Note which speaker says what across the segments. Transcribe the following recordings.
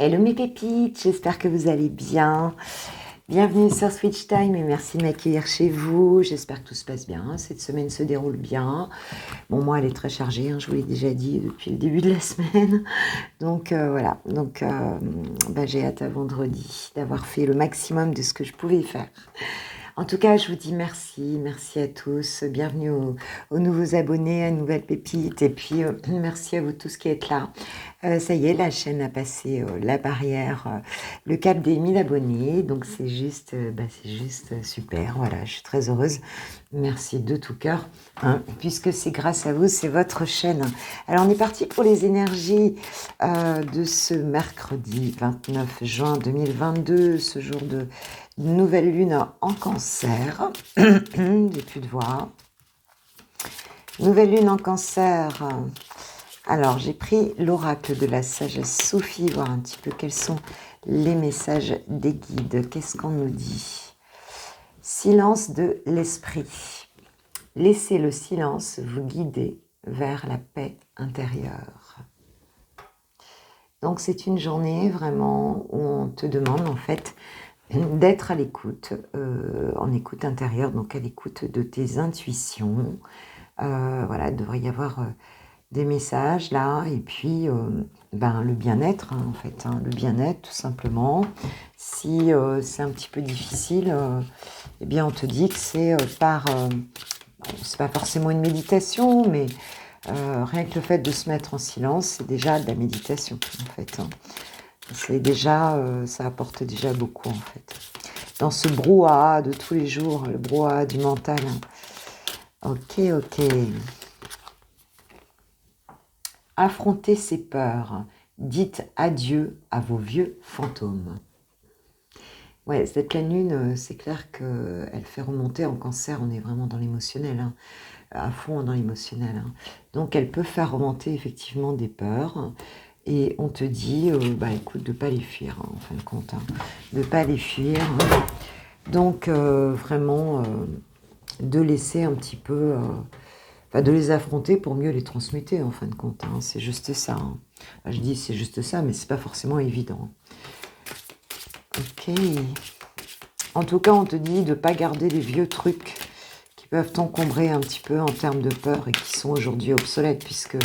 Speaker 1: Hello mes pépites, j'espère que vous allez bien. Bienvenue sur Switch Time et merci de m'accueillir chez vous. J'espère que tout se passe bien, cette semaine se déroule bien. Bon, moi elle est très chargée, je vous l'ai déjà dit depuis le début de la semaine. Donc voilà, j'ai hâte à vendredi d'avoir fait le maximum de ce que je pouvais faire. En tout cas, je vous dis merci à tous. Bienvenue aux nouveaux abonnés, à Nouvelles Pépites. Et puis, merci à vous tous qui êtes là. Ça y est, la chaîne a passé la barrière, le cap des 1000 abonnés. Donc, c'est juste super. Voilà, je suis très heureuse. Merci de tout cœur, puisque c'est grâce à vous, c'est votre chaîne. Alors, on est parti pour les énergies de ce mercredi 29 juin 2022, ce jour de nouvelle lune en cancer. J'ai plus de voix. Nouvelle lune en cancer. Alors, j'ai pris l'oracle de la sagesse Sophie, voir un petit peu quels sont les messages des guides. Qu'est-ce qu'on nous dit? Silence de l'esprit. Laissez le silence vous guider vers la paix intérieure. Donc, c'est une journée vraiment où on te demande en fait d'être à l'écoute, en écoute intérieure, donc à l'écoute de tes intuitions. Voilà, il devrait y avoir des messages là, et puis le bien-être, en fait, le bien-être tout simplement. Si c'est un petit peu difficile, eh bien on te dit que c'est c'est pas forcément une méditation, mais rien que le fait de se mettre en silence, c'est déjà de la méditation, en fait. C'est déjà, ça apporte déjà beaucoup, en fait. Dans ce brouhaha de tous les jours, le brouhaha du mental. Ok. Affrontez ses peurs. Dites adieu à vos vieux fantômes. Ouais, cette pleine lune, c'est clair qu'elle fait remonter en cancer. On est vraiment dans l'émotionnel, à fond dans l'émotionnel. Donc, elle peut faire remonter effectivement des peurs. Et on te dit, écoute, de ne pas les fuir, en fin de compte. De ne pas les fuir. Donc, vraiment, de laisser un petit peu... de les affronter pour mieux les transmuter, en fin de compte. C'est juste ça. Je dis c'est juste ça, mais c'est pas forcément évident. Ok. En tout cas, on te dit de ne pas garder les vieux trucs qui peuvent t'encombrer un petit peu en termes de peur et qui sont aujourd'hui obsolètes, puisque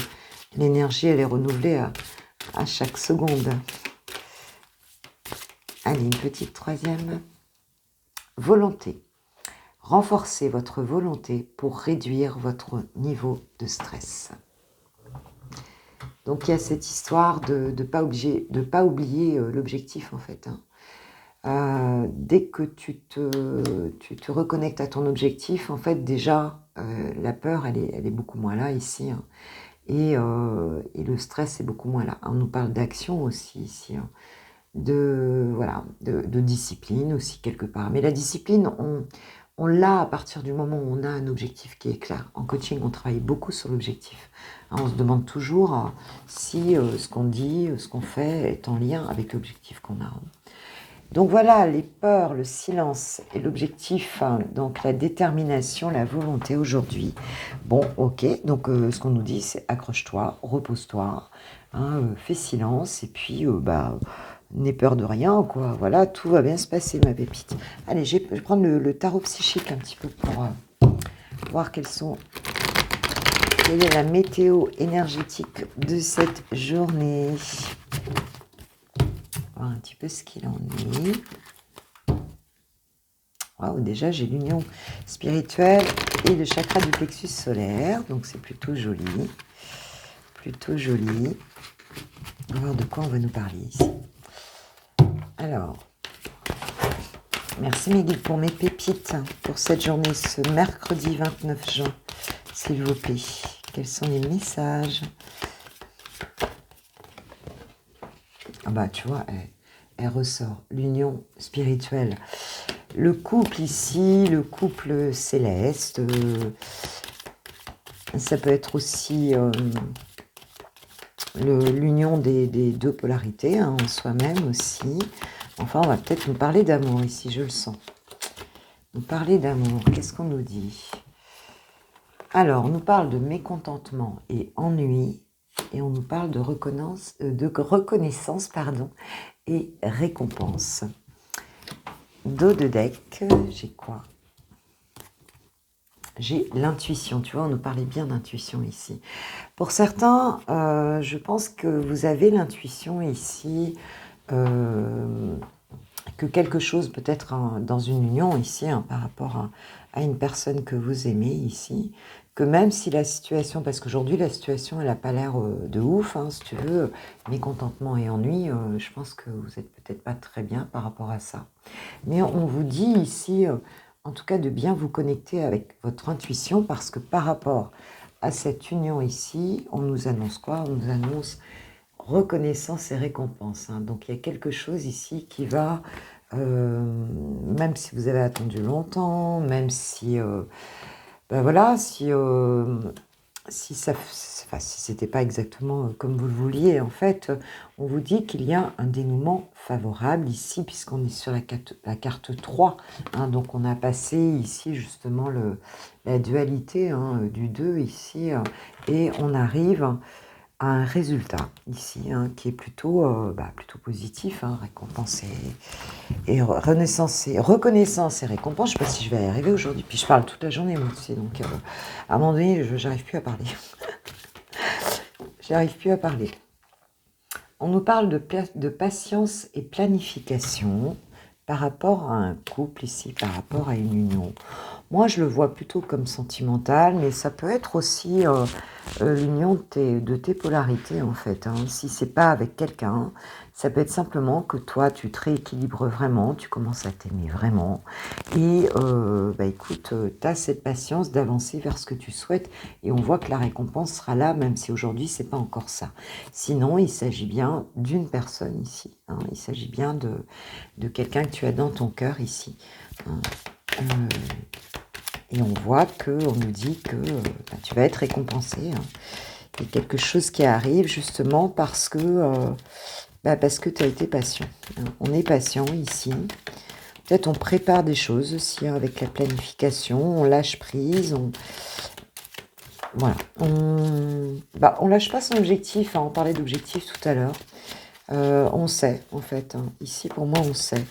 Speaker 1: l'énergie, elle est renouvelée à chaque seconde. Allez, une petite troisième. Volonté. Renforcez votre volonté pour réduire votre niveau de stress. Donc, il y a cette histoire de ne pas oublier l'objectif, en fait. Dès que tu te reconnectes à ton objectif, en fait, déjà, la peur, elle est beaucoup moins là ici. Et le stress est beaucoup moins là. On nous parle d'action aussi ici. De discipline aussi, quelque part. Mais la discipline, on l'a à partir du moment où on a un objectif qui est clair. En coaching, on travaille beaucoup sur l'objectif. On se demande toujours si ce qu'on dit, ce qu'on fait est en lien avec l'objectif qu'on a. Donc voilà, les peurs, le silence et l'objectif, donc la détermination, la volonté aujourd'hui. Bon, ok, donc ce qu'on nous dit, c'est accroche-toi, repose-toi, fais silence et puis n'aie peur de rien, quoi. Voilà, tout va bien se passer, ma pépite. Allez, je vais prendre le tarot psychique un petit peu pour voir quelle est la météo énergétique de cette journée. Voir un petit peu ce qu'il en est. Wow, déjà, j'ai l'union spirituelle et le chakra du plexus solaire, donc c'est plutôt joli. Plutôt joli. On va voir de quoi on va nous parler ici. Alors, merci mes guides pour mes pépites pour cette journée, ce mercredi 29 juin, s'il vous plaît. Quels sont les messages? Tu vois, elle ressort. L'union spirituelle. Le couple ici, le couple céleste. Ça peut être aussi l'union des deux polarités, en soi-même aussi. Enfin, on va peut-être nous parler d'amour ici, je le sens. Nous parler d'amour, qu'est-ce qu'on nous dit? Alors, on nous parle de mécontentement et ennui, et on nous parle de reconnaissance et récompense. Dos de deck, j'ai quoi? J'ai l'intuition, tu vois, on nous parlait bien d'intuition ici. Pour certains, je pense que vous avez l'intuition ici, que quelque chose peut être dans une union ici, par rapport à une personne que vous aimez ici, que même si la situation, parce qu'aujourd'hui la situation elle n'a pas l'air de ouf, si tu veux, mécontentement et ennui, je pense que vous n'êtes peut-être pas très bien par rapport à ça. Mais on vous dit ici, en tout cas, de bien vous connecter avec votre intuition, parce que par rapport à cette union ici, on nous annonce quoi? On nous annonce reconnaissance et récompense. Donc il y a quelque chose ici qui va, même si vous avez attendu longtemps, même si, ben voilà, si ça, enfin, si c'était pas exactement comme vous le vouliez, en fait, on vous dit qu'il y a un dénouement favorable ici, puisqu'on est sur la carte 3. Donc on a passé ici justement la dualité du 2 ici, et on arrive à un résultat ici, qui est plutôt positif, récompense et reconnaissance et récompense. Je ne sais pas si je vais y arriver aujourd'hui, puis je parle toute la journée, moi, tu sais, donc à un moment donné, j'arrive plus à parler. J'arrive plus à parler. On nous parle de patience et planification par rapport à un couple ici, par rapport à une union. Moi, je le vois plutôt comme sentimental, mais ça peut être aussi l'union de tes polarités, en fait. Si c'est pas avec quelqu'un, ça peut être simplement que toi, tu te rééquilibres vraiment, tu commences à t'aimer vraiment. Et écoute, tu as cette patience d'avancer vers ce que tu souhaites. Et on voit que la récompense sera là, même si aujourd'hui, c'est pas encore ça. Sinon, il s'agit bien d'une personne ici. Il s'agit bien de quelqu'un que tu as dans ton cœur ici. Et on voit on nous dit que tu vas être récompensé. Il y a quelque chose qui arrive justement parce que tu as été patient. On est patient ici. Peut-être on prépare des choses aussi avec la planification. On lâche prise. Voilà. On lâche pas son objectif. On parlait d'objectif tout à l'heure. On sait en fait. Ici pour moi on sait.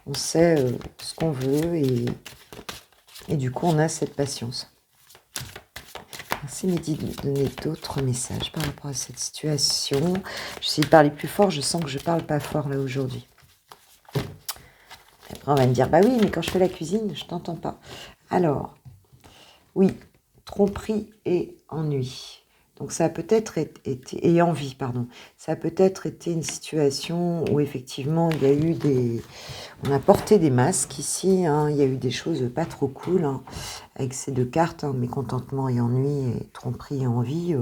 Speaker 1: On sait ce qu'on veut et du coup, on a cette patience. Merci Mehdi de donner d'autres messages par rapport à cette situation. J'essaie de parler plus fort, je sens que je ne parle pas fort là aujourd'hui. Après, on va me dire, bah oui, mais quand je fais la cuisine, je t'entends pas. Alors, oui, tromperie et ennui. Donc ça a peut-être été, et envie, pardon, ça a peut-être été une situation où effectivement il y a eu on a porté des masques ici, il y a eu des choses pas trop cool, avec ces deux cartes, mécontentement et ennui, et tromperie et envie.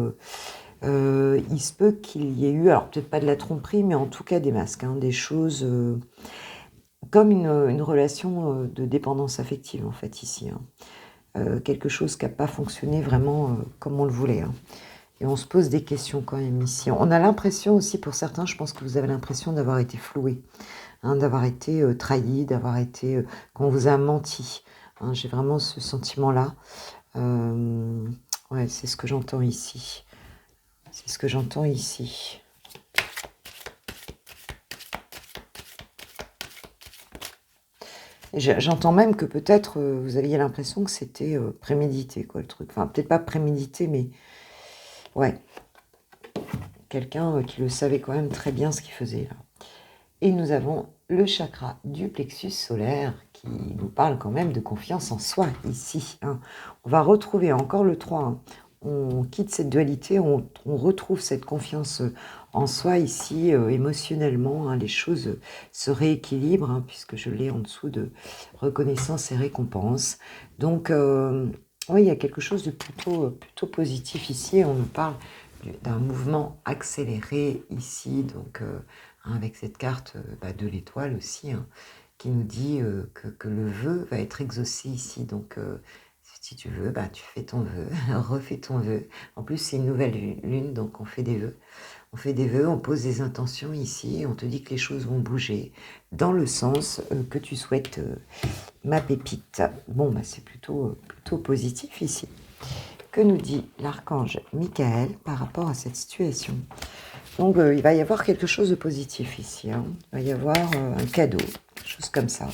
Speaker 1: Il se peut qu'il y ait eu, alors peut-être pas de la tromperie, mais en tout cas des masques, des choses comme une relation de dépendance affective en fait ici. Quelque chose qui n'a pas fonctionné vraiment comme on le voulait. Et on se pose des questions quand même ici. On a l'impression aussi, pour certains, je pense que vous avez l'impression d'avoir été floué, d'avoir été trahi, d'avoir été... qu'on vous a menti. J'ai vraiment ce sentiment-là. Ouais, c'est ce que j'entends ici. C'est ce que j'entends ici. J'entends même que peut-être vous aviez l'impression que c'était prémédité, quoi, le truc. Enfin, peut-être pas prémédité, mais... Ouais. Quelqu'un qui le savait quand même très bien ce qu'il faisait, là. Et nous avons le chakra du plexus solaire qui nous parle quand même de confiance en soi, ici. On va retrouver encore le 3. On quitte cette dualité, on retrouve cette confiance en soi ici, émotionnellement. Les choses se rééquilibrent, puisque je l'ai en dessous de reconnaissance et récompense. Donc, oui, il y a quelque chose de plutôt positif ici. On nous parle d'un mouvement accéléré ici, donc avec cette carte de l'étoile aussi, qui nous dit que le vœu va être exaucé ici. Donc, si tu veux, tu fais ton vœu, refais ton vœu. En plus, c'est une nouvelle lune, donc on fait des vœux. On fait des vœux, on pose des intentions ici, on te dit que les choses vont bouger dans le sens que tu souhaites, ma pépite. Bon, c'est plutôt positif ici. Que nous dit l'archange Michael par rapport à cette situation? Donc, il va y avoir quelque chose de positif ici. Hein. Il va y avoir un cadeau, quelque chose comme ça.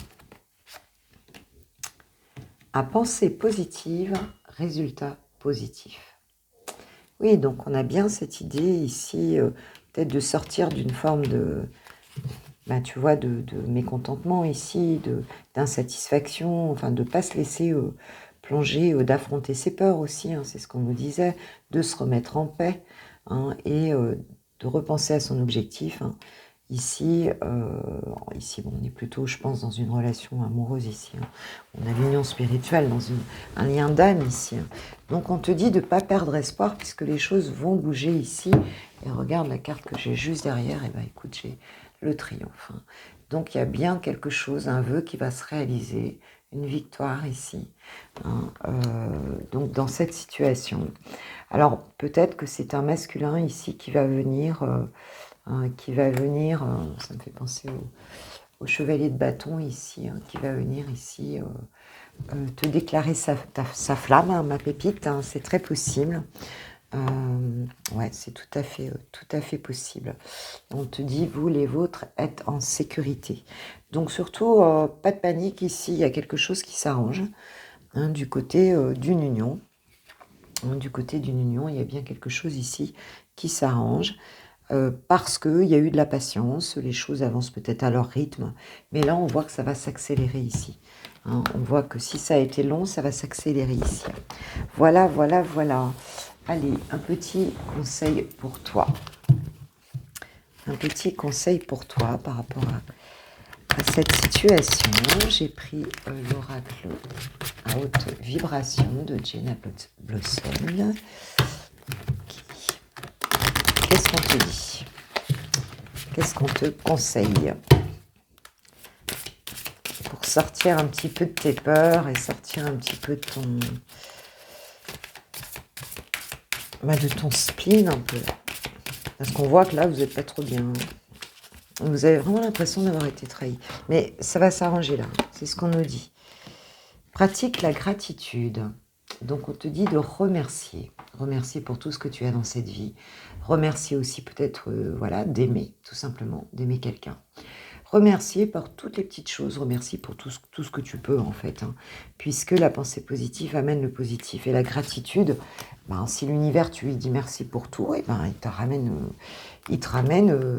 Speaker 1: À pensée positive, résultat positif. Oui, donc on a bien cette idée ici, peut-être de sortir d'une forme de, tu vois, de mécontentement ici, d'insatisfaction, enfin de ne pas se laisser plonger, d'affronter ses peurs aussi, hein, c'est ce qu'on nous disait, de se remettre en paix, hein, et de repenser à son objectif. Hein. Ici, bon, on est plutôt, je pense, dans une relation amoureuse ici. Hein. On a l'union spirituelle, dans un lien d'âme ici. Hein. Donc on te dit de ne pas perdre espoir puisque les choses vont bouger ici. Et regarde la carte que j'ai juste derrière, et écoute, j'ai le triomphe. Hein. Donc il y a bien quelque chose, un vœu qui va se réaliser, une victoire ici. Hein. Donc dans cette situation. Alors peut-être que c'est un masculin ici qui va venir... ça me fait penser au chevalier de bâton ici, hein, qui va venir ici te déclarer sa flamme, hein, ma pépite, hein, c'est très possible. Ouais, c'est tout à fait possible. On te dit, vous les vôtres, êtes en sécurité. Donc surtout, pas de panique ici, il y a quelque chose qui s'arrange, hein, du côté d'une union. Hein, du côté d'une union, il y a bien quelque chose ici qui s'arrange. Parce qu'il y a eu de la patience, les choses avancent peut-être à leur rythme, mais là on voit que ça va s'accélérer ici. Hein, on voit que si ça a été long, ça va s'accélérer ici. Voilà. Allez, un petit conseil pour toi. Un petit conseil pour toi par rapport à cette situation. J'ai pris l'oracle à haute vibration de Jenna Blossom. Qu'est-ce qu'on te dit? Qu'est-ce qu'on te conseille pour sortir un petit peu de tes peurs et sortir un petit peu de ton spleen un peu? Parce qu'on voit que là, vous n'êtes pas trop bien. Vous avez vraiment l'impression d'avoir été trahi. Mais ça va s'arranger là, c'est ce qu'on nous dit. Pratique la gratitude. Donc on te dit de remercier. Remercier pour tout ce que tu as dans cette vie. Remercier aussi peut-être, d'aimer, tout simplement, d'aimer quelqu'un. Remercier pour toutes les petites choses, remercier pour tout ce que tu peux en fait, hein, puisque la pensée positive amène le positif. Et la gratitude, si l'univers tu lui dis merci pour tout, il te ramène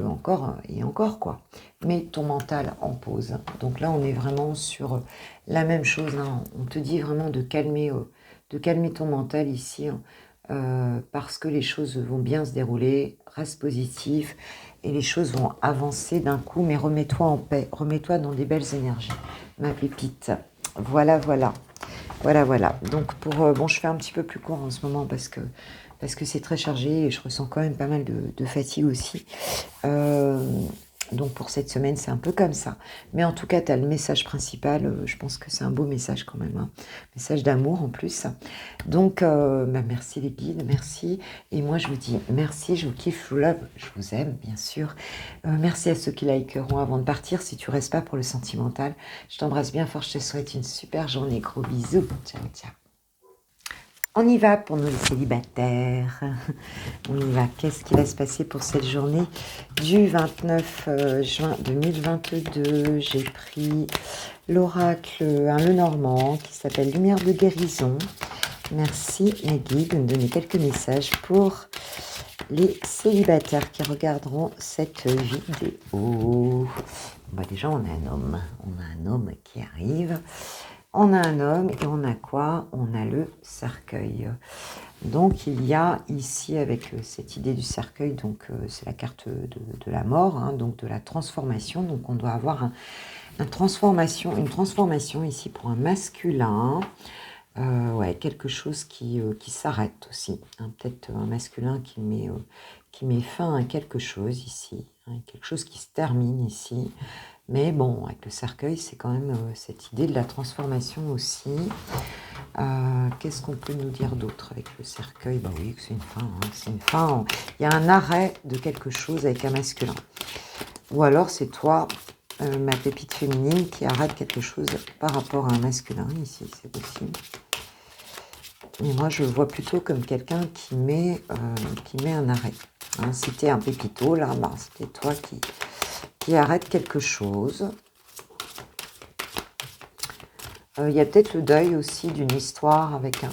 Speaker 1: encore et encore quoi. Mais ton mental en pause. Donc là on est vraiment sur la même chose, hein. On te dit vraiment de calmer ton mental ici, hein, parce que les choses vont bien se dérouler, reste positif. Et les choses vont avancer d'un coup, mais remets-toi en paix, remets-toi dans des belles énergies, ma pépite. Voilà. Donc je fais un petit peu plus court en ce moment parce que c'est très chargé et je ressens quand même pas mal de fatigue aussi. Donc pour cette semaine, c'est un peu comme ça. Mais en tout cas, tu as le message principal. Je pense que c'est un beau message quand même. Hein. Message d'amour en plus. Donc, merci les guides, merci. Et moi, je vous dis merci, je vous kiffe, je vous love, je vous aime, bien sûr. Merci à ceux qui likeront avant de partir. Si tu restes pas pour le sentimental, je t'embrasse bien fort. Je te souhaite une super journée. Gros bisous. Ciao. On y va pour nous les célibataires. On y va. Qu'est-ce qui va se passer pour cette journée du 29 juin 2022? J'ai pris l'oracle, le Normand, qui s'appelle Lumière de guérison. Merci mes guides de me donner quelques messages pour les célibataires qui regarderont cette vidéo. Déjà, on a un homme. On a un homme qui arrive. On a un homme et on a quoi? On a le cercueil. Donc, il y a ici, avec cette idée du cercueil, donc c'est la carte de la mort, hein, donc de la transformation. Donc, on doit avoir une transformation ici pour un masculin. Quelque chose qui s'arrête aussi. Hein, peut-être un masculin qui met fin à quelque chose ici. Hein, quelque chose qui se termine ici. Mais bon, avec le cercueil, c'est quand même cette idée de la transformation aussi. Qu'est-ce qu'on peut nous dire d'autre avec le cercueil? Oui, que c'est une fin. Hein, c'est une fin. Il y a un arrêt de quelque chose avec un masculin. Ou alors c'est toi, ma pépite féminine, qui arrête quelque chose par rapport à un masculin. Ici, c'est possible. Et moi, je le vois plutôt comme quelqu'un qui met un arrêt. Hein, si tu es un pépito, là, ben, c'était toi qui arrête quelque chose. Il y a peut-être le deuil aussi d'une histoire avec un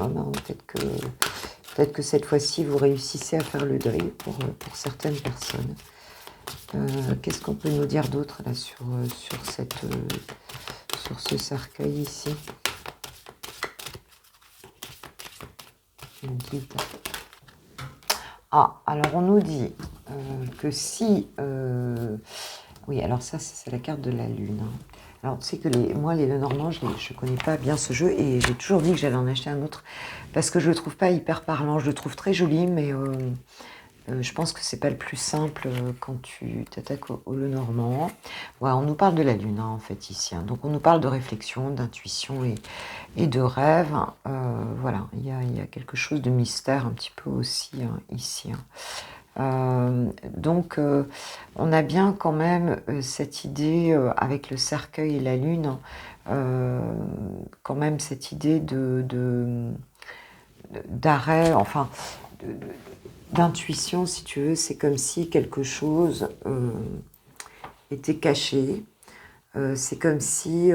Speaker 1: homme. Hein. Peut-être que cette fois-ci, vous réussissez à faire le deuil pour certaines personnes. Qu'est-ce qu'on peut nous dire d'autre là sur ce cercueil ici? Le guide. Ah, alors on nous dit que si... oui, alors ça, c'est la carte de la lune. Hein. Alors, tu sais que moi, les Lenormand, je ne connais pas bien ce jeu et j'ai toujours dit que j'allais en acheter un autre parce que je le trouve pas hyper parlant. Je le trouve très joli, mais je pense que c'est pas le plus simple quand tu t'attaques au Lenormand. Ouais, on nous parle de la lune, hein, en fait, ici. Hein. Donc, on nous parle de réflexion, d'intuition et de rêve. Voilà, il y a quelque chose de mystère un petit peu aussi hein, ici. Hein. Donc, on a bien quand même cette idée avec le cercueil et la lune, quand même cette idée d'arrêt, enfin, d'intuition, si tu veux. C'est comme si quelque chose était caché. C'est comme si,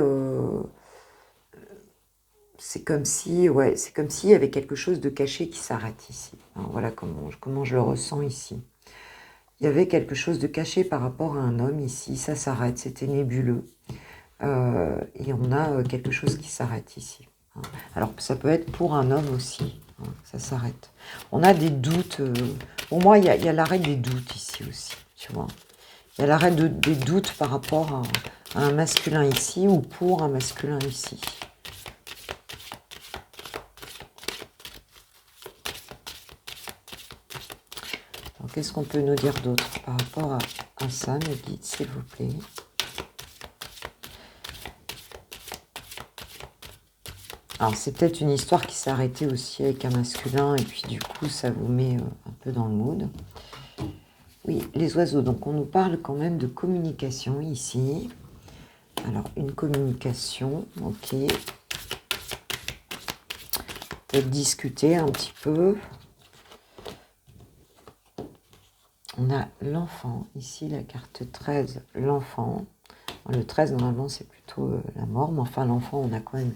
Speaker 1: ouais, c'est comme s'il y avait quelque chose de caché qui s'arrête ici. Alors, voilà comment je le ressens ici. Il y avait quelque chose de caché par rapport à un homme ici, ça s'arrête, c'était nébuleux. Et on a quelque chose qui s'arrête ici. Hein. Alors ça peut être pour un homme aussi, hein, ça s'arrête. On a des doutes, pour moi il y a l'arrêt des doutes ici aussi, tu vois. Il y a l'arrêt des doutes par rapport à un masculin ici ou pour un masculin ici. Qu'est-ce qu'on peut nous dire d'autre par rapport à ça, mes guides, s'il vous plaît? Alors, c'est peut-être une histoire qui s'est arrêtée aussi avec un masculin, et puis du coup, ça vous met un peu dans le mood. Oui, les oiseaux. Donc, on nous parle quand même de communication ici. Alors, une communication, ok. Peut-être discuter un petit peu. On a l'enfant, ici, la carte 13, l'enfant. Le 13, normalement, c'est plutôt la mort, mais enfin, l'enfant, on a quand même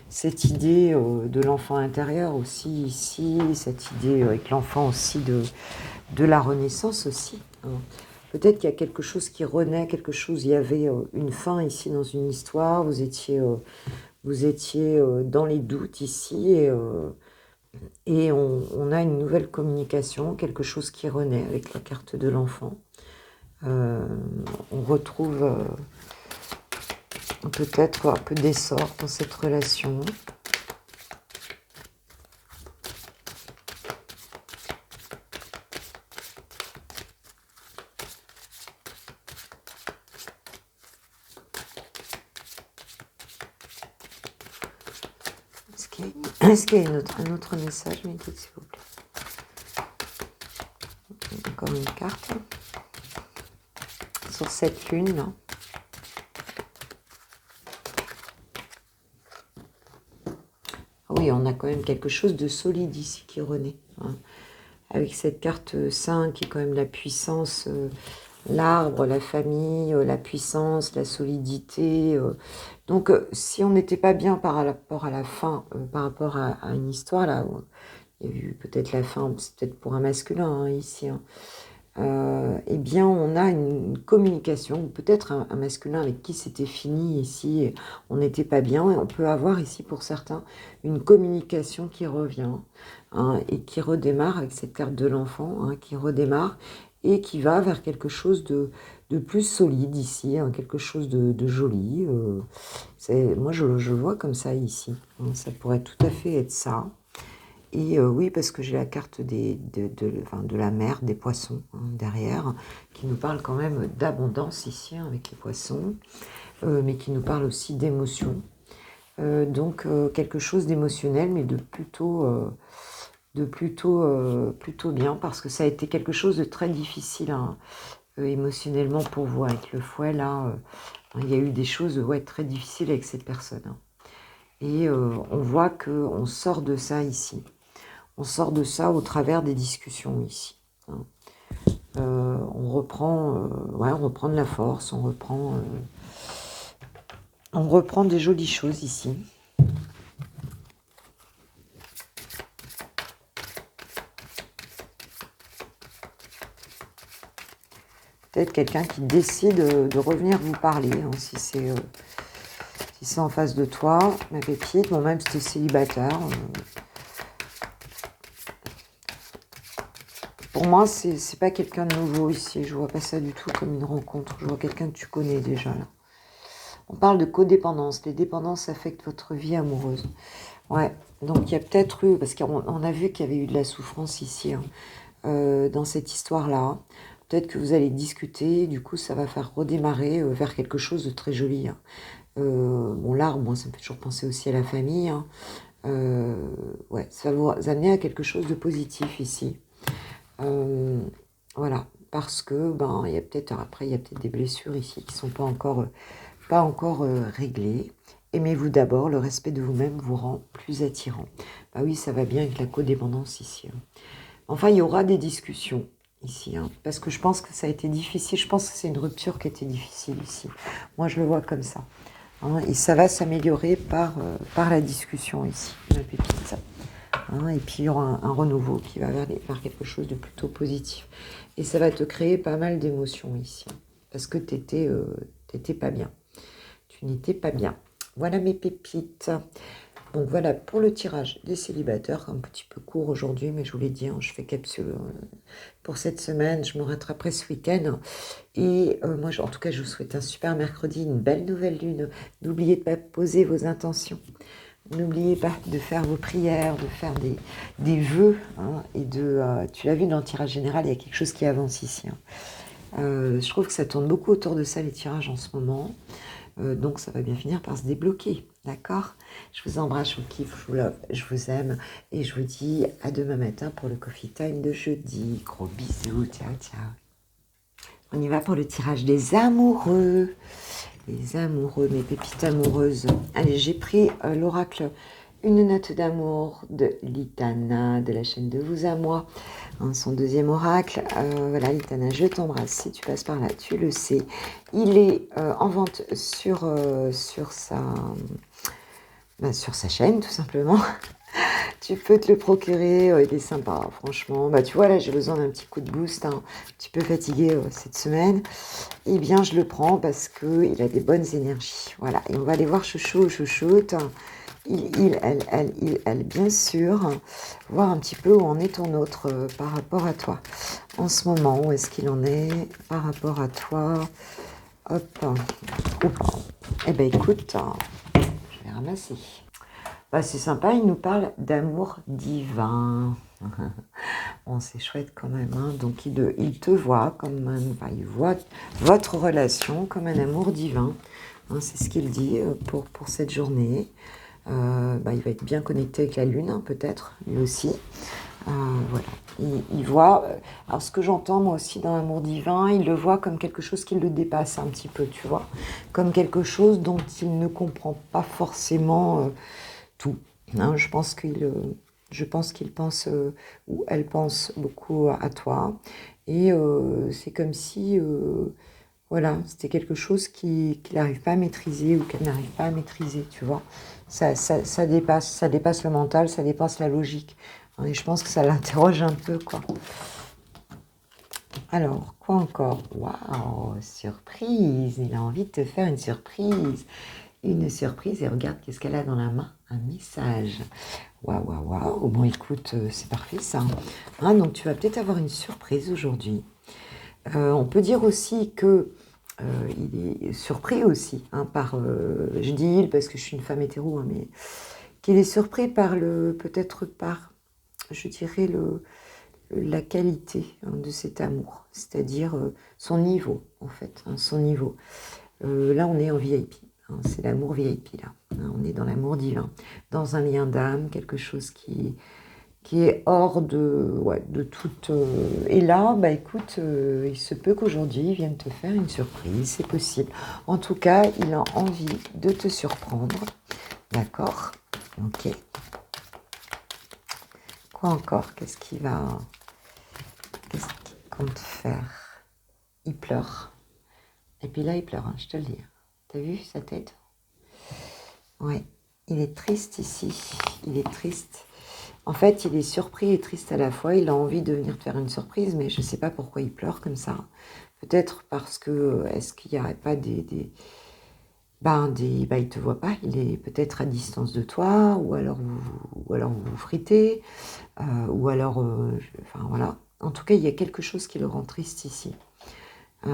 Speaker 1: cette idée de l'enfant intérieur aussi, ici, cette idée avec l'enfant aussi de la renaissance aussi. Hein. Peut-être qu'il y a quelque chose qui renaît, il y avait une fin ici dans une histoire, vous étiez dans les doutes ici, et on a une nouvelle communication, quelque chose qui renaît avec la carte de l'enfant. On retrouve peut-être un peu d'essor dans cette relation. Est-ce qu'il y a un autre message, mes guides, s'il vous plaît? Encore une carte. Sur cette lune, là. Oui, on a quand même quelque chose de solide ici qui renaît. Hein. Avec cette carte 5 qui est quand même la puissance, l'arbre, la famille, la puissance, la solidité. Donc, si on n'était pas bien par rapport à la fin, par rapport à une histoire, là, où il y a eu peut-être la fin, c'est peut-être pour un masculin, hein, ici, hein, eh bien, on a une communication, ou peut-être un masculin avec qui c'était fini ici, et on n'était pas bien, et on peut avoir ici, pour certains, une communication qui revient, hein, et qui redémarre avec cette carte de l'enfant, hein, qui redémarre, et qui va vers quelque chose de plus solide ici, hein, quelque chose de joli. Moi, je le vois comme ça ici. Hein, ça pourrait tout à fait être ça. Et oui, parce que j'ai la carte de la mer, des poissons, hein, derrière, qui nous parle quand même d'abondance ici, hein, avec les poissons, mais qui nous parle aussi d'émotion. Donc, quelque chose d'émotionnel, mais plutôt bien, parce que ça a été quelque chose de très difficile, hein, émotionnellement pour vous. Avec le fouet, là, il y a eu des choses très difficiles avec cette personne. Hein. Et on voit qu'on sort de ça ici. On sort de ça au travers des discussions ici. Hein. On reprend, ouais, on reprend de la force, on reprend des jolies choses ici. Peut-être quelqu'un qui décide de revenir vous parler, hein, si c'est en face de toi, ma pépite. Bon, même si tu es célibataire. Pour moi, c'est pas quelqu'un de nouveau ici. Je vois pas ça du tout comme une rencontre. Je vois quelqu'un que tu connais déjà là. On parle de codépendance. Les dépendances affectent votre vie amoureuse. Ouais, donc il y a peut-être eu, parce qu'on a vu qu'il y avait eu de la souffrance ici, hein, dans cette histoire-là. Peut-être que vous allez discuter, du coup ça va faire redémarrer vers quelque chose de très joli. Hein. Bon, l'arbre, moi ça me fait toujours penser aussi à la famille. Hein. Ouais, ça va vous amener à quelque chose de positif ici. Voilà, parce que ben il y a peut-être après il y a peut-être des blessures ici qui sont pas encore réglées. Aimez-vous d'abord, le respect de vous-même vous rend plus attirant. Bah oui, ça va bien avec la codépendance ici. Hein. Enfin, il y aura des discussions ici, hein, parce que je pense que ça a été difficile. Je pense que c'est une rupture qui était difficile ici. Moi, je le vois comme ça. Hein, et ça va s'améliorer par la discussion ici, ma pépite. Hein, et puis, il y aura un renouveau qui va vers quelque chose de plutôt positif. Et ça va te créer pas mal d'émotions ici, parce que t'étais pas bien. Tu n'étais pas bien. Voilà mes pépites. Donc voilà pour le tirage des célibataires, un petit peu court aujourd'hui, mais je vous l'ai dit, hein, je fais capsule pour cette semaine, je me rattraperai ce week-end. Et moi, en tout cas, je vous souhaite un super mercredi, une belle nouvelle lune. N'oubliez pas de poser vos intentions. N'oubliez pas de faire vos prières, de faire des vœux. Hein, et tu l'as vu dans le tirage général, il y a quelque chose qui avance ici. Hein. Je trouve que ça tourne beaucoup autour de ça, les tirages en ce moment. Donc ça va bien finir par se débloquer, d'accord? Je vous embrasse, je vous kiffe, je vous love, je vous aime. Et je vous dis à demain matin pour le coffee time de jeudi. Gros bisous, ciao, ciao. On y va pour le tirage des amoureux. Les amoureux, mes pépites amoureuses. Allez, j'ai pris l'oracle Une note d'amour de Litana, de la chaîne de Vous à moi. Hein, son deuxième oracle. Voilà, Litana, je t'embrasse. Si tu passes par là, tu le sais. Il est en vente sur sa chaîne, tout simplement. Tu peux te le procurer, il est sympa, franchement. Bah, tu vois, là, j'ai besoin d'un petit coup de boost, hein, un petit peu fatiguée cette semaine. Eh bien, je le prends parce qu'il a des bonnes énergies. Voilà, et on va aller voir chouchou ou chouchoute. Elle, bien sûr, voir un petit peu où en est ton autre par rapport à toi. En ce moment, où est-ce qu'il en est par rapport à toi? Hop. Eh bien, écoute, je vais ramasser. Bah, c'est sympa, il nous parle d'amour divin. Bon, c'est chouette quand même. Hein. Donc, il te voit comme il voit votre relation comme un amour divin. Hein, c'est ce qu'il dit pour cette journée. Il va être bien connecté avec la lune, hein, peut-être, lui aussi. Voilà. Il voit... alors, ce que j'entends, moi aussi, dans l'amour divin, il le voit comme quelque chose qui le dépasse un petit peu, tu vois. Comme quelque chose dont il ne comprend pas forcément tout. Hein. Je pense qu'il pense, ou elle pense beaucoup à toi. Et c'est comme si... voilà, c'était quelque chose qu'il n'arrive pas à maîtriser ou qu'elle n'arrive pas à maîtriser, tu vois. Ça dépasse le mental, ça dépasse la logique. Et je pense que ça l'interroge un peu, quoi. Alors, quoi encore? Waouh, surprise! Il a envie de te faire une surprise. Une surprise, et regarde qu'est-ce qu'elle a dans la main. Un message. Waouh, waouh, waouh. Bon, écoute, c'est parfait, ça. Hein, donc, tu vas peut-être avoir une surprise aujourd'hui. On peut dire aussi que il est surpris aussi par, je dis il parce que je suis une femme hétéro, hein, mais qu'il est surpris par peut-être par, je dirais, la qualité de cet amour, c'est-à-dire son niveau, en fait, hein, son niveau. Là, on est en VIP, hein, c'est l'amour VIP, là. Hein, on est dans l'amour divin, dans un lien d'âme, quelque chose qui est hors de toute... Et là, bah écoute, il se peut qu'aujourd'hui, il vienne te faire une surprise, c'est possible. En tout cas, il a envie de te surprendre, d'accord? Ok. Quoi encore? Qu'est-ce compte faire? Il pleure. Et puis là, il pleure, hein, je te le dis. T'as vu sa tête? Ouais, il est triste ici. Il est triste. En fait, il est surpris et triste à la fois. Il a envie de venir te faire une surprise, mais je ne sais pas pourquoi il pleure comme ça. Peut-être parce que, est-ce qu'il n'y aurait pas il te voit pas, il est peut-être à distance de toi, ou alors vous vous fritez, ou alors, enfin voilà. En tout cas, il y a quelque chose qui le rend triste ici. Ouais,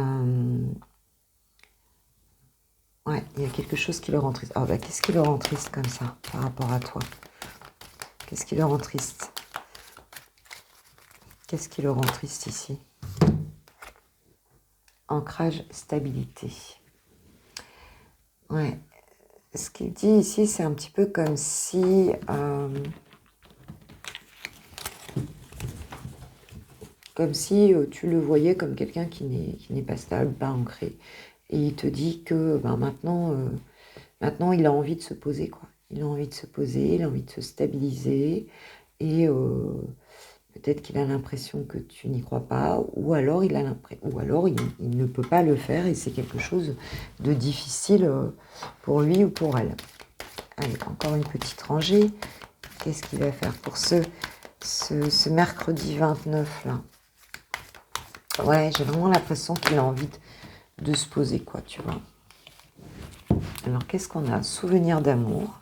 Speaker 1: il y a quelque chose qui le rend triste. Qu'est-ce qui le rend triste comme ça, par rapport à toi? Qu'est-ce qui le rend triste? Qu'est-ce qui le rend triste ici? Ancrage, stabilité. Ouais. Ce qu'il dit ici, c'est un petit peu comme si... tu le voyais comme quelqu'un qui n'est pas stable, pas ancré. Et il te dit que maintenant, il a envie de se poser, quoi. Il a envie de se poser, il a envie de se stabiliser. Et peut-être qu'il a l'impression que tu n'y crois pas, ou alors il ne peut pas le faire et c'est quelque chose de difficile pour lui ou pour elle. Allez, encore une petite rangée. Qu'est-ce qu'il va faire pour ce mercredi 29 là? Ouais, j'ai vraiment l'impression qu'il a envie de se poser, quoi, tu vois. Alors, qu'est-ce qu'on a? Souvenir d'amour.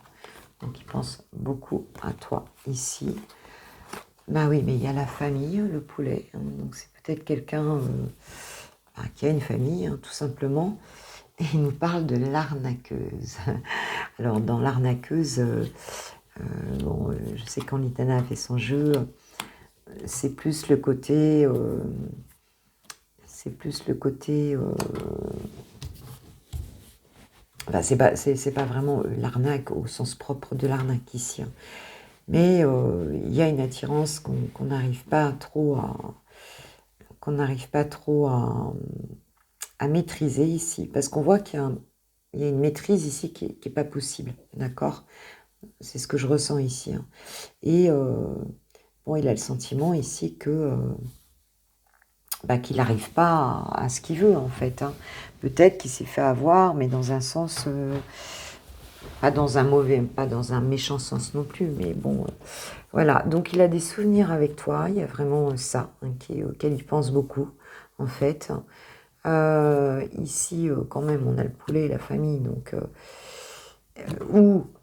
Speaker 1: Donc, il pense beaucoup à toi ici. Bah oui, mais il y a la famille, le poulet. Hein, donc, c'est peut-être quelqu'un qui a une famille, hein, tout simplement. Et il nous parle de l'arnaqueuse. Alors, dans l'arnaqueuse, je sais quand Litana a fait son jeu, c'est plus le côté... c'est pas vraiment l'arnaque au sens propre de l'arnaque ici, hein. Mais il y a une attirance qu'on n'arrive pas trop à maîtriser ici, parce qu'on voit qu'il y a une maîtrise ici qui est pas possible, d'accord? C'est ce que je ressens ici, hein. Et il a le sentiment ici que qu'il n'arrive pas à ce qu'il veut, en fait, hein. Peut-être qu'il s'est fait avoir, mais dans un sens, pas dans un méchant sens non plus, mais bon, voilà. Donc, il a des souvenirs avec toi, il y a vraiment ça, hein, auquel il pense beaucoup, en fait. Ici, quand même, on a le poulet, la famille, donc...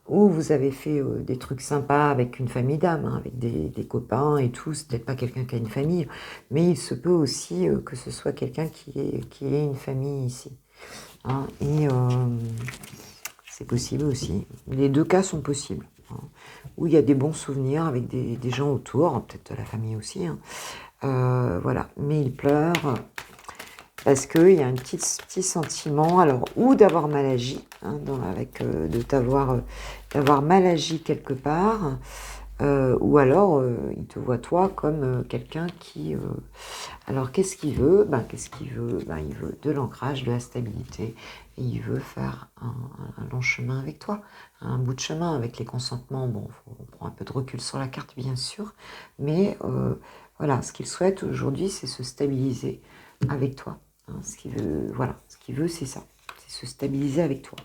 Speaker 1: Ou vous avez fait des trucs sympas avec une famille d'âmes, hein, avec des copains et tout. C'est peut-être pas quelqu'un qui a une famille, mais il se peut aussi que ce soit quelqu'un qui ait une famille ici, hein. Et c'est possible aussi. Les deux cas sont possibles, hein. Où il y a des bons souvenirs avec des gens autour, peut-être de la famille aussi, hein. Voilà, mais il pleure parce qu'il y a un petit sentiment, alors, ou d'avoir mal agi, hein, d'avoir mal agi quelque part, ou alors il te voit toi comme quelqu'un qui... alors qu'est-ce qu'il veut? Il veut de l'ancrage, de la stabilité, et il veut faire un long chemin avec toi, un bout de chemin avec les consentements. Bon, on prend un peu de recul sur la carte, bien sûr, mais voilà, ce qu'il souhaite aujourd'hui, c'est se stabiliser avec toi. Hein, ce qu'il veut, c'est ça, c'est se stabiliser avec toi.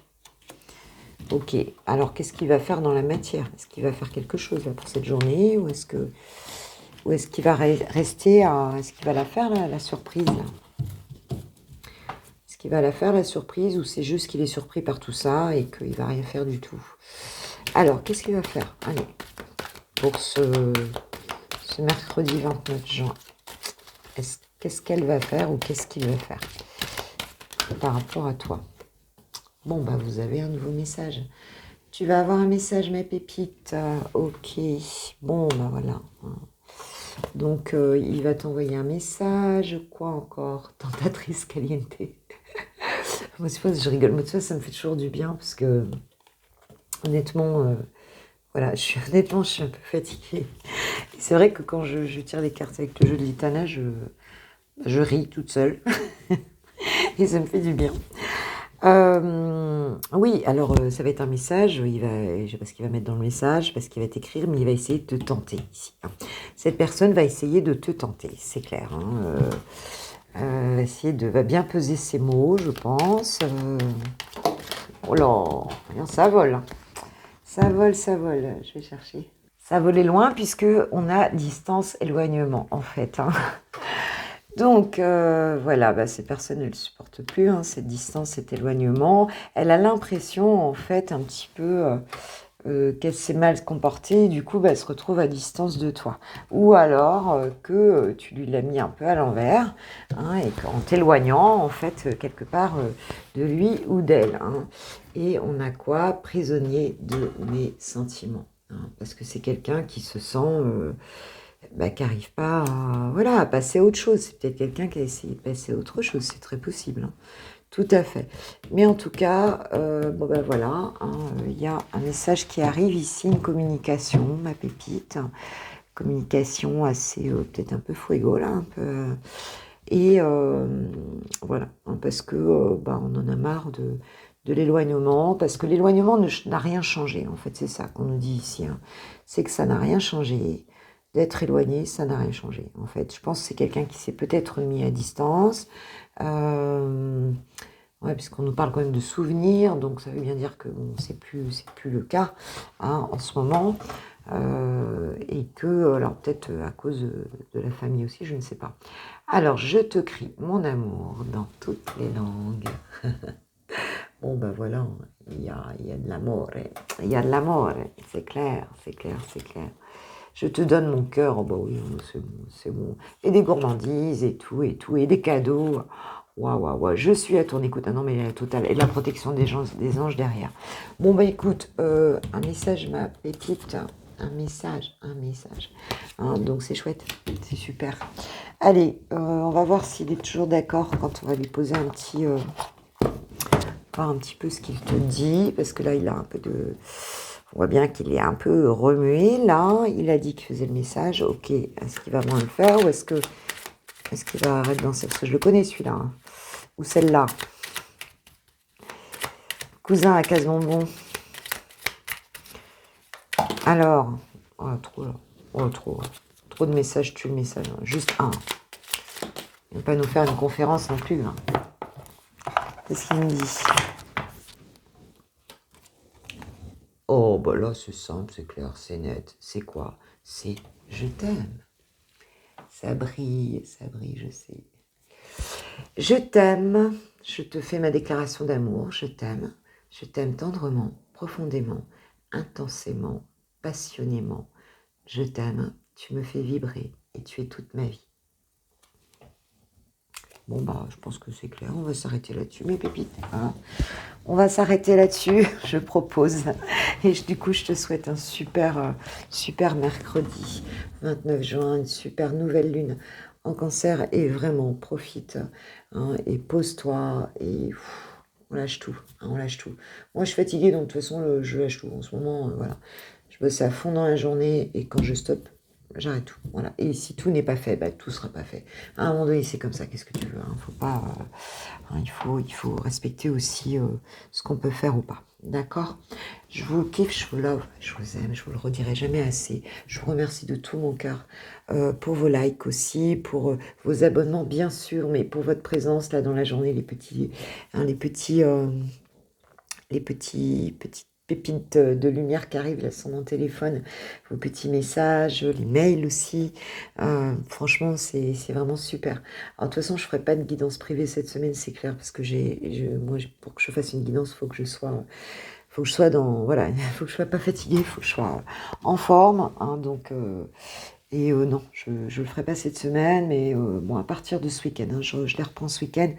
Speaker 1: Ok, alors qu'est-ce qu'il va faire dans la matière? Est-ce qu'il va faire quelque chose là, pour cette journée, ou est-ce qu'il va rester est-ce qu'il va la faire la surprise là? Est-ce qu'il va la faire la surprise, ou c'est juste qu'il est surpris par tout ça et qu'il va rien faire du tout? Alors, qu'est-ce qu'il va faire? Allez, pour ce mercredi 29 juin, qu'est-ce qu'elle va faire, ou qu'est-ce qu'il va faire par rapport à toi? Bon, vous avez un nouveau message. Tu vas avoir un message, ma pépite. Ok. Bon, voilà. Donc, il va t'envoyer un message. Quoi encore? Tentatrice caliente. Moi, je rigole. Moi, ça me fait toujours du bien, parce que, honnêtement, voilà, je suis un peu fatiguée. Et c'est vrai que quand je tire les cartes avec le jeu de Litana, je ris toute seule. Et ça me fait du bien. Oui, alors ça va être un message, je sais pas ce qu'il va mettre dans le message, parce qu'il va t'écrire, mais il va essayer de te tenter ici, hein. Cette personne va essayer de te tenter, c'est clair. Va bien peser ses mots, je pense. Oh là, ça vole. Ça vole. Je vais chercher. Ça volait loin puisque on a distance, éloignement en fait. Donc voilà, cette personne elle ne supporte plus cette distance, cet éloignement. Elle a l'impression en fait un petit peu qu'elle s'est mal comportée, et du coup elle se retrouve à distance de toi. Ou alors que tu lui l'as mis un peu à l'envers, et qu'en t'éloignant en fait quelque part de lui ou d'elle. Et on a quoi? Prisonnier de mes sentiments. Parce que c'est quelqu'un qui se sent... qui n'arrive pas à passer à autre chose. C'est peut-être quelqu'un qui a essayé de passer à autre chose, c'est très possible. Tout à fait. Mais en tout cas, voilà, il y a un message qui arrive ici, une communication, ma pépite. Communication assez, peut-être un peu fuego, là, un peu... et voilà, parce que on en a marre de l'éloignement, parce que l'éloignement n'a rien changé, en fait, c'est ça qu'on nous dit ici. C'est que ça n'a rien changé. D'être éloigné, ça n'a rien changé. En fait, je pense que c'est quelqu'un qui s'est peut-être mis à distance. Puisqu'on nous parle quand même de souvenirs, donc ça veut bien dire que c'est plus le cas en ce moment. Et que, alors peut-être à cause de la famille aussi, je ne sais pas. Alors, je te crie mon amour dans toutes les langues. Bon, voilà, il y a de l'amour. Il y a de l'amour, c'est clair. Je te donne mon cœur, oui, c'est bon. Et des gourmandises et tout, et des cadeaux. Waouh, je suis à ton écoute. Non, mais la totale. Et de la protection des anges derrière. Bon, écoute, un message, ma petite. Un message. Donc, c'est chouette. C'est super. Allez, on va voir s'il est toujours d'accord quand on va lui poser un petit... voir un petit peu ce qu'il te dit. Parce que là, il a un peu de... On voit bien qu'il est un peu remué, là. Il a dit qu'il faisait le message. Ok, est-ce qu'il va moins le faire ou est-ce qu'il va arrêter dans cette... Parce que je le connais, celui-là. Ou celle-là. Cousin à casse-bonbon. Alors. Trop de messages, tue le message. Juste un. Il ne va pas nous faire une conférence non plus. Qu'est-ce qu'il me dit? Oh, là, c'est simple, c'est clair, c'est net. C'est quoi? C'est je t'aime. Ça brille, je sais. Je t'aime. Je te fais ma déclaration d'amour. Je t'aime. Je t'aime tendrement, profondément, intensément, passionnément. Je t'aime. Tu me fais vibrer et tu es toute ma vie. Bon, je pense que c'est clair. On va s'arrêter là-dessus, mes pépites. On va s'arrêter là-dessus, je propose. Et du coup, je te souhaite un super mercredi 29 juin, une super nouvelle lune en Cancer. Et vraiment, profite et pose-toi et on lâche tout. On lâche tout. Moi, je suis fatiguée, donc de toute façon, je lâche tout. En ce moment, voilà. Je bosse à fond dans la journée et quand je stoppe, j'arrête tout. Voilà. Et si tout n'est pas fait, tout sera pas fait. À un moment donné, c'est comme ça. Qu'est-ce que tu veux? Faut pas. Il faut respecter aussi ce qu'on peut faire ou pas. D'accord? Je vous kiffe, je vous love, je vous aime, je vous le redirai jamais assez. Je vous remercie de tout mon cœur pour vos likes aussi, pour vos abonnements bien sûr, mais pour votre présence là dans la journée, les petites pépites de lumière qui arrivent là sur mon téléphone, vos petits messages, les mails aussi. Franchement, c'est vraiment super. Alors, de toute façon, je ne ferai pas de guidance privée cette semaine, c'est clair, parce que moi, pour que je fasse une guidance, il faut que je sois dans... Voilà, il faut que je sois pas fatiguée, il faut que je sois en forme. Donc... non, je ne le ferai pas cette semaine, mais à partir de ce week-end, je les reprends ce week-end.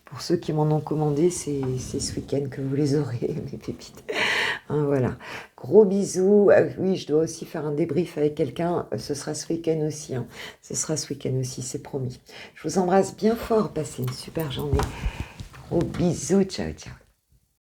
Speaker 1: Pour ceux qui m'en ont commandé, c'est ce week-end que vous les aurez, mes pépites. Voilà. Gros bisous. Oui, je dois aussi faire un débrief avec quelqu'un. Ce sera ce week-end aussi. Ce sera ce week-end aussi, c'est promis. Je vous embrasse bien fort. Passez une super journée. Gros bisous. Ciao, ciao.